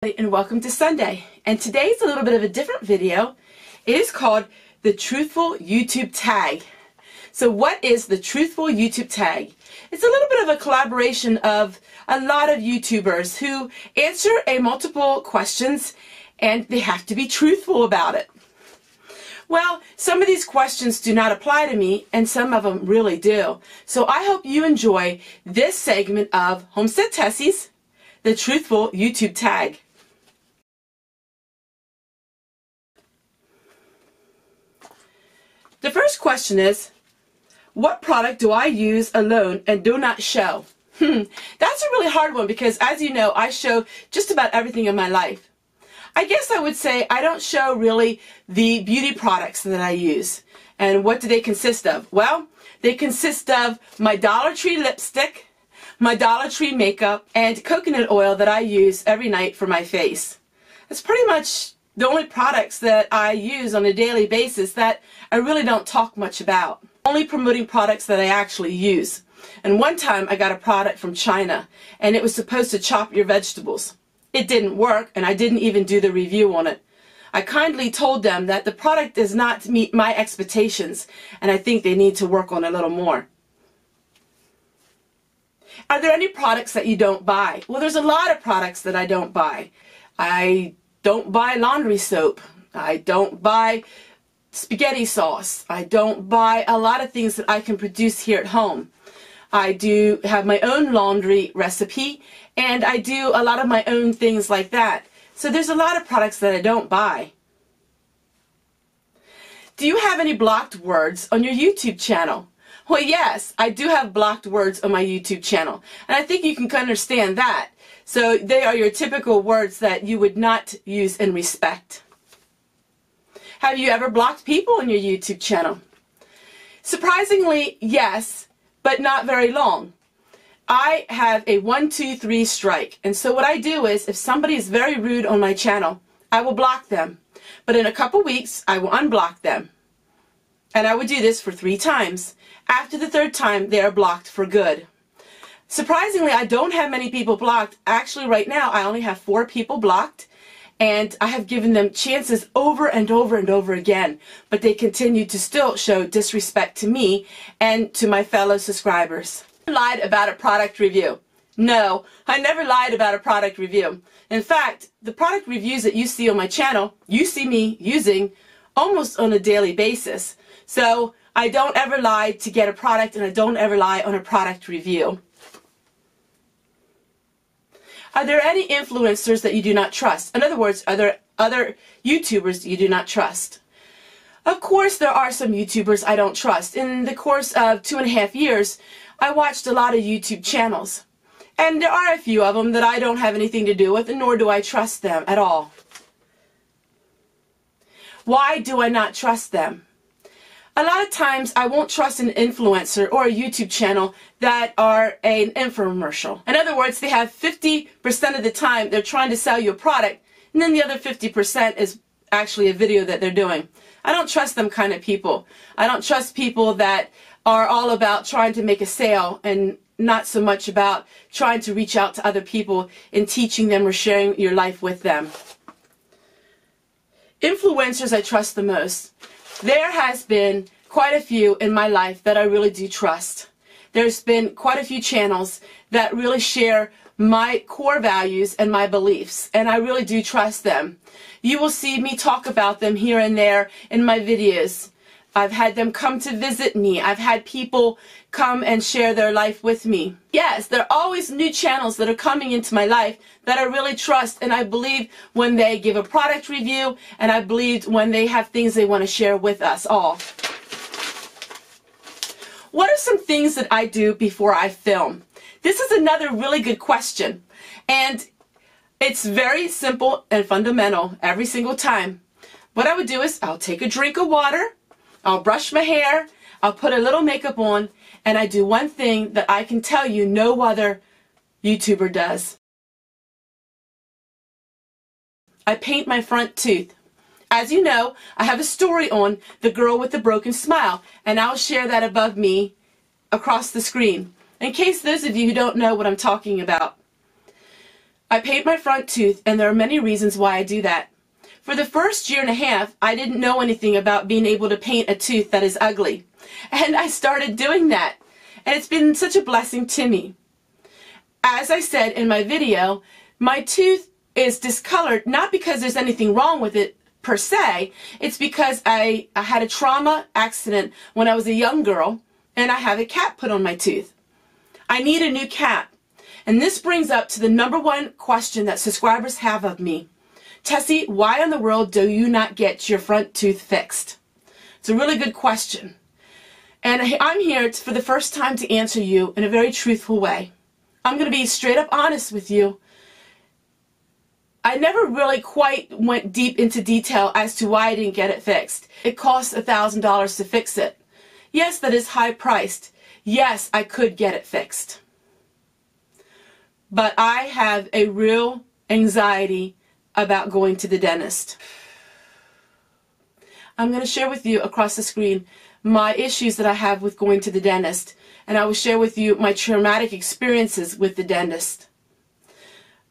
And welcome to Sunday. And today's a little bit of a different video. It is called the Truthful YouTube Tag. So what is the Truthful YouTube Tag? It's a little bit of a collaboration of a lot of YouTubers who answer multiple questions and they have to be truthful about it. Well, some of these questions do not apply to me and some of them really do. So I hope you enjoy this segment of Homestead Tessie's the Truthful YouTube Tag. The first question is, what product do I use alone and do not show? That's a really hard one because, as you know, I show just about everything in my life. I guess I would say I don't show really the beauty products that I use. And what do they consist of? Well, they consist of my Dollar Tree lipstick, my Dollar Tree makeup, and coconut oil that I use every night for my face. That's pretty much the only products that I use on a daily basis that I really don't talk much about. Only promoting products that I actually use. And one time I got a product from China and it was supposed to chop your vegetables. It didn't work and I didn't even do the review on it. I kindly told them that the product does not meet my expectations and I think they need to work on it a little more. Are there any products that you don't buy? Well, there's a lot of products that I don't buy. I don't buy laundry soap. I don't buy spaghetti sauce. I don't buy a lot of things that I can produce here at home. I do have my own laundry recipe and I do a lot of my own things like that. So there's a lot of products that I don't buy. Do you have any blocked words on your YouTube channel? Well, yes, I do have blocked words on my YouTube channel and I think you can understand that. So they are your typical words that you would not use in respect. Have you ever blocked people on your YouTube channel? Surprisingly, yes, but not very long. I have a 1, 2, 3 strike. And so what I do is if somebody is very rude on my channel, I will block them. But in a couple weeks, I will unblock them. And I would do this for 3 times. After the 3rd time, they are blocked for good. Surprisingly, I don't have many people blocked. Actually, right now, I only have 4 people blocked, and I have given them chances over and over and over again, but they continue to still show disrespect to me and to my fellow subscribers. I lied about a product review. No, I never lied about a product review. In fact, the product reviews that you see on my channel, you see me using almost on a daily basis. So I don't ever lie to get a product, and I don't ever lie on a product review. Are there any influencers that you do not trust? In other words, are there other YouTubers you do not trust? Of course, there are some YouTubers I don't trust. In the course of 2.5 years, I watched a lot of YouTube channels. And there are a few of them that I don't have anything to do with, and nor do I trust them at all. Why do I not trust them? A lot of times I won't trust an influencer or a YouTube channel that are an infomercial. In other words, they have 50% of the time they're trying to sell you a product, and then the other 50% is actually a video that they're doing. I don't trust them kind of people. I don't trust people that are all about trying to make a sale and not so much about trying to reach out to other people and teaching them or sharing your life with them. Influencers I trust the most. There has been quite a few in my life that I really do trust. There's been quite a few channels that really share my core values and my beliefs, and I really do trust them. You will see me talk about them here and there in my videos. I've had them come to visit me. I've had people come and share their life with me. Yes, there are always new channels that are coming into my life that I really trust, and I believe when they give a product review, and I believe when they have things they want to share with us all. What are some things that I do before I film? This is another really good question, and it's very simple and fundamental every single time. What I would do is I'll take a drink of water, I'll brush my hair, I'll put a little makeup on, and I do one thing that I can tell you no other YouTuber does. I paint my front tooth. As you know, I have a story on the girl with the broken smile, and I'll share that above me across the screen, in case those of you who don't know what I'm talking about. I paint my front tooth, and there are many reasons why I do that. For the first year and a half, I didn't know anything about being able to paint a tooth that is ugly. And I started doing that. And it's been such a blessing to me. As I said in my video, my tooth is discolored not because there's anything wrong with it per se. It's because I had a trauma accident when I was a young girl, and I have a cap put on my tooth. I need a new cap. And this brings up to the #1 question that subscribers have of me. Tessie, why in the world do you not get your front tooth fixed? It's a really good question. And I'm here for the first time to answer you in a very truthful way. I'm going to be straight up honest with you. I never really quite went deep into detail as to why I didn't get it fixed. It costs $1,000 to fix it. Yes, that is high priced. Yes, I could get it fixed. But I have a real anxiety about going to the dentist. I'm going to share with you across the screen my issues that I have with going to the dentist, and I will share with you my traumatic experiences with the dentist.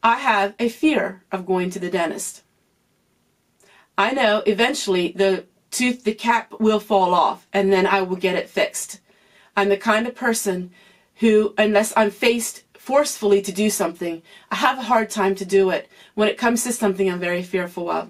I have a fear of going to the dentist. I know eventually the cap will fall off, and then I will get it fixed. I'm the kind of person who, unless I'm faced forcefully to do something, I have a hard time to do it. When it comes to something I'm very fearful of.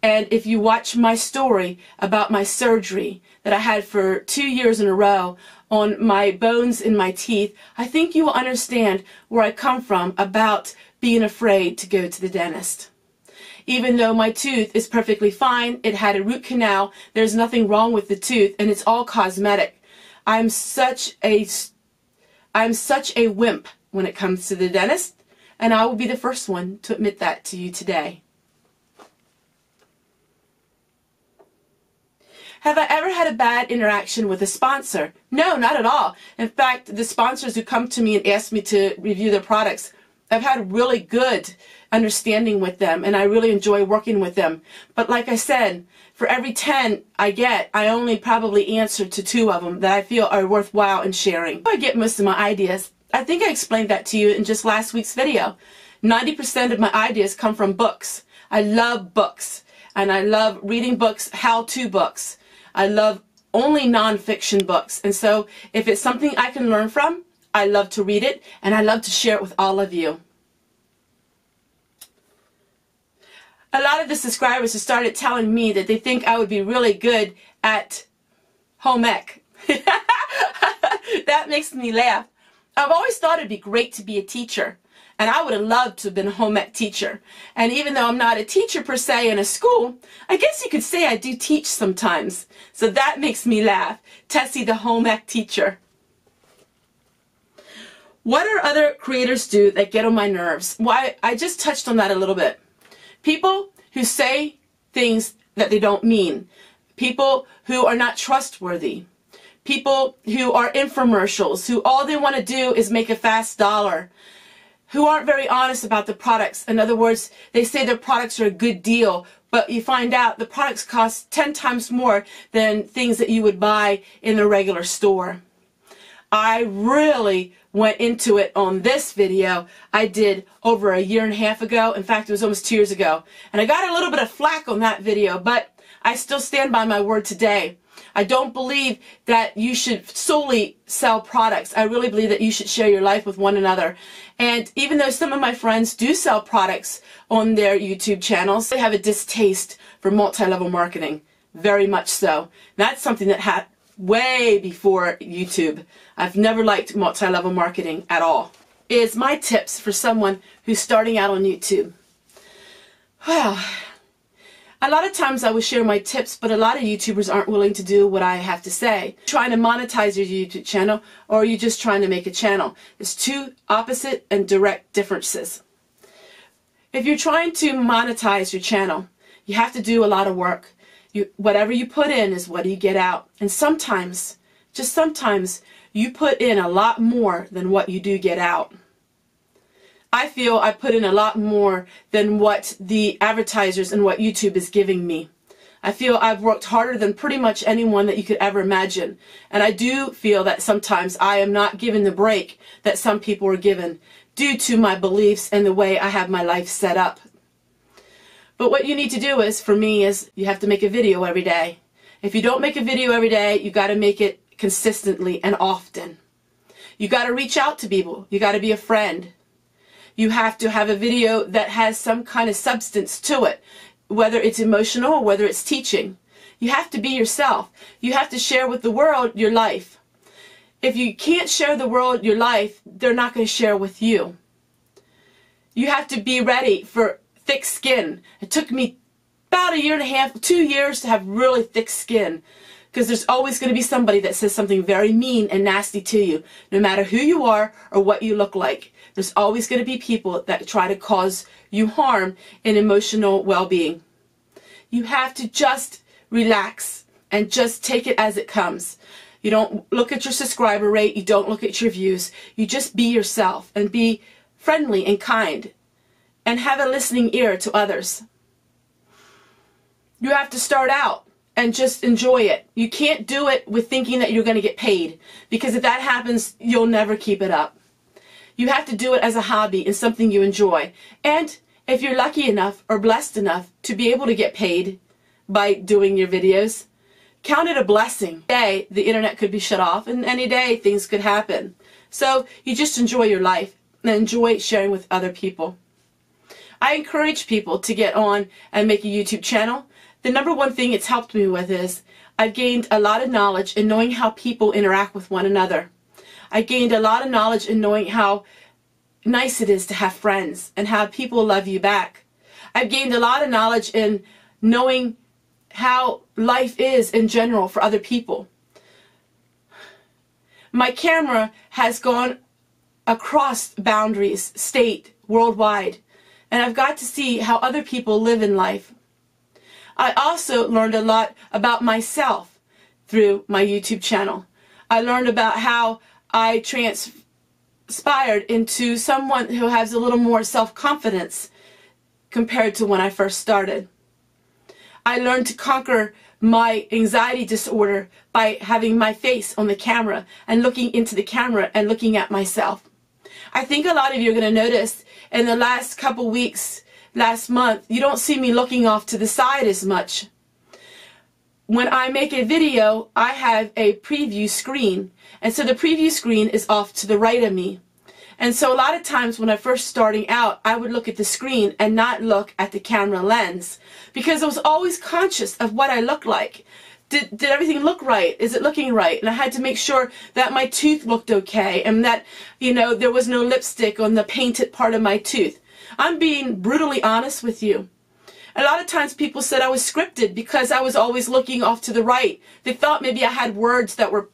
And if you watch my story about my surgery that I had for 2 years in a row on my bones in my teeth, I think you will understand where I come from about being afraid to go to the dentist. Even though my tooth is perfectly fine, it had a root canal, there's nothing wrong with the tooth, and it's all cosmetic. I'm such a wimp when it comes to the dentist, and I will be the first one to admit that to you today. Have I ever had a bad interaction with a sponsor? No, not at all. In fact, the sponsors who come to me and ask me to review their products, I've had really good understanding with them, and I really enjoy working with them. But like I said, for every 10 I get, I only probably answer to 2 of them that I feel are worthwhile in sharing. I get most of my ideas. I think I explained that to you in just last week's video. 90% of my ideas come from books. I love books, and I love reading books, how-to books. I love only nonfiction books, and so if it's something I can learn from, I love to read it, and I love to share it with all of you. A lot of the subscribers have started telling me that they think I would be really good at home ec. That makes me laugh. I've always thought it'd be great to be a teacher, and I would have loved to have been a home ec teacher. And even though I'm not a teacher per se in a school, I guess you could say I do teach sometimes. So that makes me laugh. Tessie, the home ec teacher. What do other creators do that get on my nerves? Well, I just touched on that a little bit. People who say things that they don't mean. People who are not trustworthy. People who are infomercials, who all they want to do is make a fast dollar. Who aren't very honest about the products. In other words, they say their products are a good deal, but you find out the products cost 10 times more than things that you would buy in a regular store. I really went into it on this video I did over 1.5 years ago. In fact, it was almost 2 years ago. And I got a little bit of flack on that video, but I still stand by my word today. I don't believe that you should solely sell products. I really believe that you should share your life with one another. And even though some of my friends do sell products on their YouTube channels, they have a distaste for multi-level marketing. Very much so. That's something that happened way before YouTube. I've never liked multi-level marketing at all. Is my tips for someone who's starting out on YouTube. Well, a lot of times I will share my tips, but a lot of YouTubers aren't willing to do what I have to say. Trying to monetize your YouTube channel, or are you just trying to make a channel? It's two opposite and direct differences. If you're trying to monetize your channel, you have to do a lot of work. Whatever you put in is what you get out. And sometimes, just sometimes, you put in a lot more than what you do get out. I feel I put in a lot more than what the advertisers and what YouTube is giving me. I feel I've worked harder than pretty much anyone that you could ever imagine. And I do feel that sometimes I am not given the break that some people are given. due to my beliefs and the way I have my life set up. But what you need to do is, for me, is you have to make a video every day. If you don't make a video every day, you got to make it consistently and often. You got to reach out to people. You got to be a friend. You have to have a video that has some kind of substance to it, whether it's emotional or whether it's teaching. You have to be yourself. You have to share with the world your life. If you can't share the world your life, they're not going to share with you. You have to be ready for thick skin. It took me about 1.5 years, 2 years to have really thick skin, because there's always going to be somebody that says something very mean and nasty to you, no matter who you are or what you look like. There's always going to be people that try to cause you harm in emotional well-being. You have to just relax and just take it as it comes. You don't look at your subscriber rate. You don't look at your views. You just be yourself and be friendly and kind and have a listening ear to others. You have to start out and just enjoy it. You can't do it with thinking that you're going to get paid, because if that happens, you'll never keep it up. You have to do it as a hobby and something you enjoy. And if you're lucky enough or blessed enough to be able to get paid by doing your videos, count it a blessing. Today, the internet could be shut off, and any day things could happen. So you just enjoy your life and enjoy sharing with other people. I encourage people to get on and make a YouTube channel. The number one thing it's helped me with is I've gained a lot of knowledge in knowing how people interact with one another. I gained a lot of knowledge in knowing how nice it is to have friends and how people love you back. I've gained a lot of knowledge in knowing how life is in general for other people. My camera has gone across boundaries, state, worldwide, and I've got to see how other people live in life. I also learned a lot about myself through my YouTube channel. I learned about how I transpired into someone who has a little more self-confidence compared to when I first started. I learned to conquer my anxiety disorder by having my face on the camera and looking into the camera and looking at myself. I think a lot of you are going to notice in the last couple weeks, last month, you don't see me looking off to the side as much. When I make a video, I have a preview screen, and so the preview screen is off to the right of me. And so a lot of times when I first starting out, I would look at the screen and not look at the camera lens, because I was always conscious of what I looked like. Did everything look right? Is it looking right? And I had to make sure that my tooth looked okay and that, you know, there was no lipstick on the painted part of my tooth. I'm being brutally honest with you. A lot of times people said I was scripted because I was always looking off to the right. They thought maybe I had words that were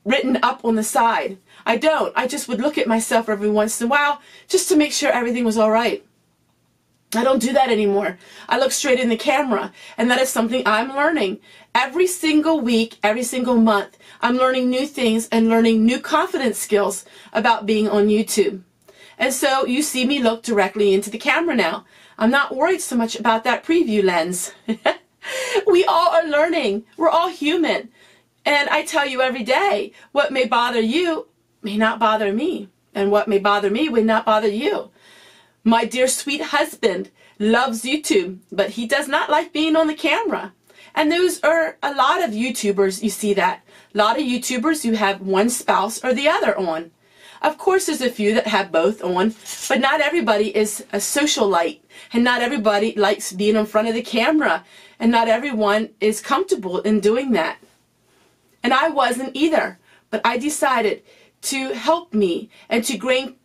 written up on the side. I don't. I just would look at myself every once in a while just to make sure everything was all right. I don't do that anymore. I look straight in the camera, and that is something I'm learning. Every single week, every single month, I'm learning new things and learning new confidence skills about being on YouTube. And so you see me look directly into the camera now. I'm not worried so much about that preview lens. We all are learning. We're all human. And I tell you every day, what may bother you may not bother me. And what may bother me will not bother you. My dear sweet husband loves YouTube, but he does not like being on the camera. And those are a lot of YouTubers, you see that. A lot of YouTubers who have one spouse or the other on. Of course, there's a few that have both on, but not everybody is a socialite, and not everybody likes being in front of the camera, and not everyone is comfortable in doing that. And I wasn't either, but I decided to help me and to gain.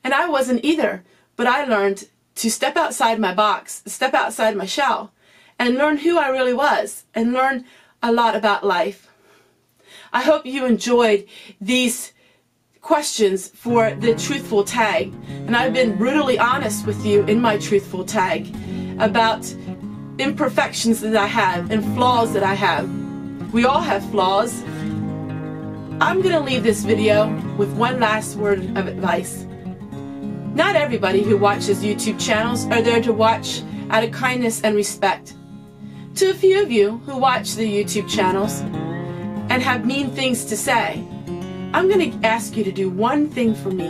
And I wasn't either, but I learned to step outside my box, step outside my shell, and learn who I really was, and learn a lot about life. I hope you enjoyed these questions for the truthful tag, and I've been brutally honest with you in my truthful tag about imperfections that I have and flaws that I have. We all have flaws. I'm going to leave this video with one last word of advice. Not everybody who watches YouTube channels are there to watch out of kindness and respect. To a few of you who watch the YouTube channels and have mean things to say, I'm going to ask you to do one thing for me.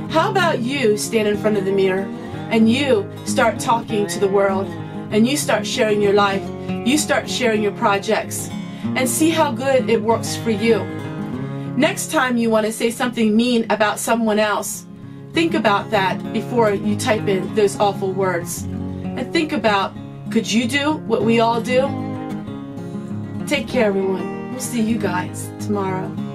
How about you stand in front of the mirror and you start talking to the world, and you start sharing your life, you start sharing your projects, and see how good it works for you. Next time you want to say something mean about someone else, think about that before you type in those awful words. And think about, could you do what we all do? Take care, everyone. We'll see you guys tomorrow.